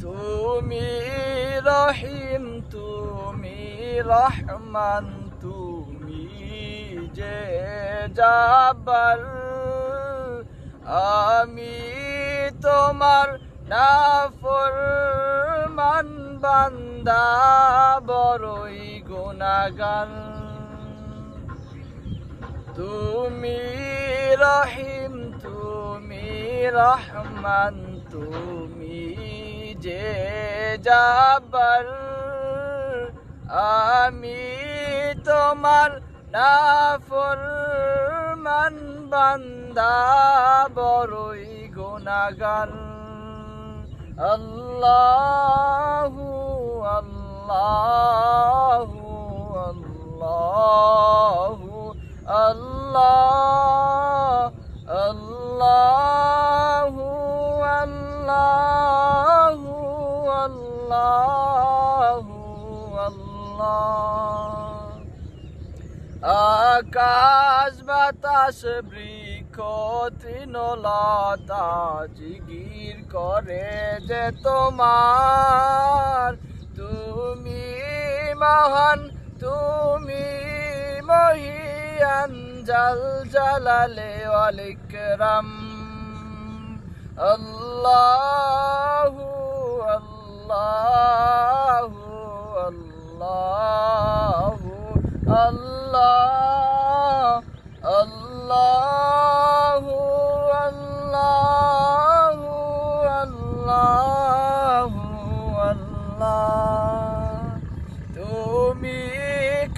তুমি রহিম, তুমি রহমান, তুমি যে জাব্বার। আমি তোমার নাফরমান বান্দা, বড়ই গুনাহগার। তুমি রহিম, তুমি রহমান, তুমি যে জাব্বার। আমি তোমার নাফরমান বান্দা, বড়ই গুনাহগার। আল্লাহু আল্লাহু আল্লাহু আল্লাহ, আল্লাহু আল্লাহু আল্লাহু আল্লাহ। আকাশ বাতাস বৃক্ষ তৃণলতা জিগির করে যে তোমার। তুমি মহান, তুমি মহিয়ান, জাল জালালে ওয়াল ইকরাম। আল্লাহু আল্লাহু আল্লাহু আল্লাহ, আল্লাহু আল্লাহু আল্লাহু আল্লাহ। তুমি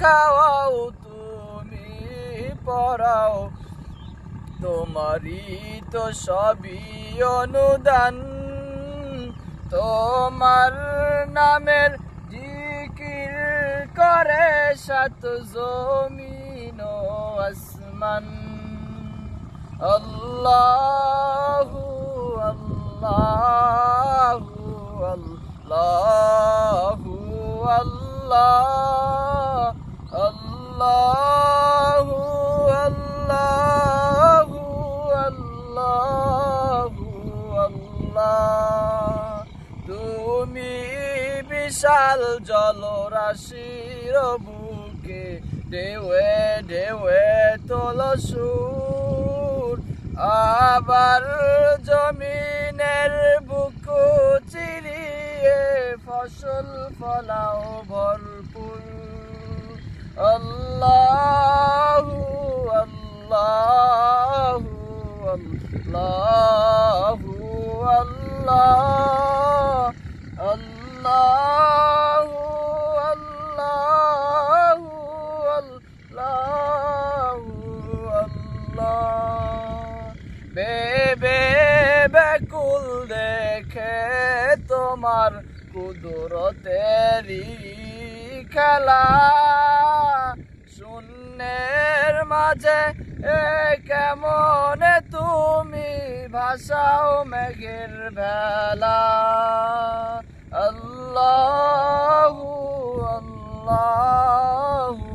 খাওয়াও, তুমি পড়াও, তোমারই তো সবই অনুদান। তোমার নামের জিকির করে সাত জমিন ও আসমান। আল্লাহু আল্লাহু আল্লাহু আল্লাহ, আল্লাহু আল্লাহু আল্লাহু আল্লাহ। তুমি বিশাল জলরাশির বুকে ঢেউয়ে ঢেউয়ে তোলো সুর। আবার জমিনের বুক চিরিয়ে ফসল ফলাও ভরপুর। আল্লাহু আল্লাহু আল্লাহু আল্লাহ, আল্লাহু আল্লাহু আল্লাহু আল্লাহ। বেবে বেকুল দেখে তোমার কুদরতেরি খেলা। শূন্যের মাঝে কেমনে তুমি ভাসাও মেঘের ভেলা। আল্লাহু আল্লাহু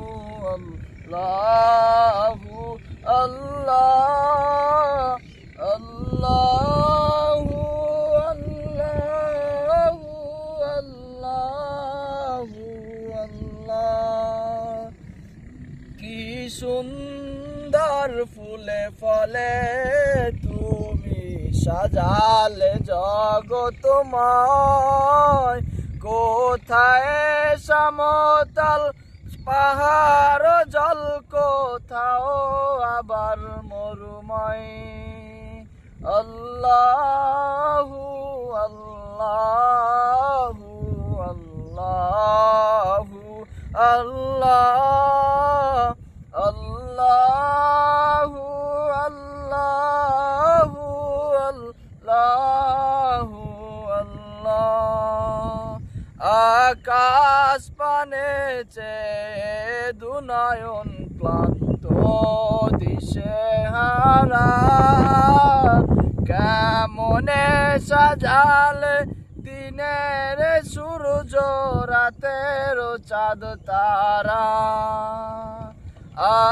আল্লাহু আল্লাহ, আল্লাহু আল্লাহু আল্লাহু আল্লাহ। কি সুন্দর ফুলে ফলে তুমি সাজালে জগতময়। কোথায় সমতল পাহাড় জল, কোথাও আবার মরুময়। আল্লাহু আল্লাহু আল্লাহু আল্লাহ, আল্লাহু আল্লাহু আল্লাহু আল্লাহ। আকাশ পানে চেয়ে দুনয়ন ক্লান্ত দিশে হারা। কেমনে সাজালে দিনের সূর্য, রাতের চাঁদ তারা।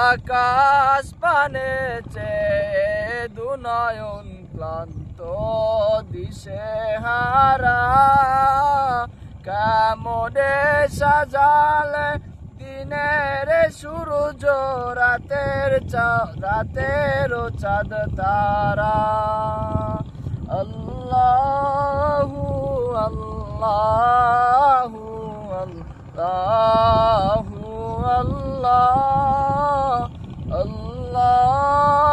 আকাশ পানে চেয়ে দুনয়ন ক্লান্ত দিশে হারা। কেমনে সাজালে দিনের সূর্য রাতেরও চাঁদ তারা আল্লাহু আল্লাহু আল্লাহু আল্লাহ আল্লাহ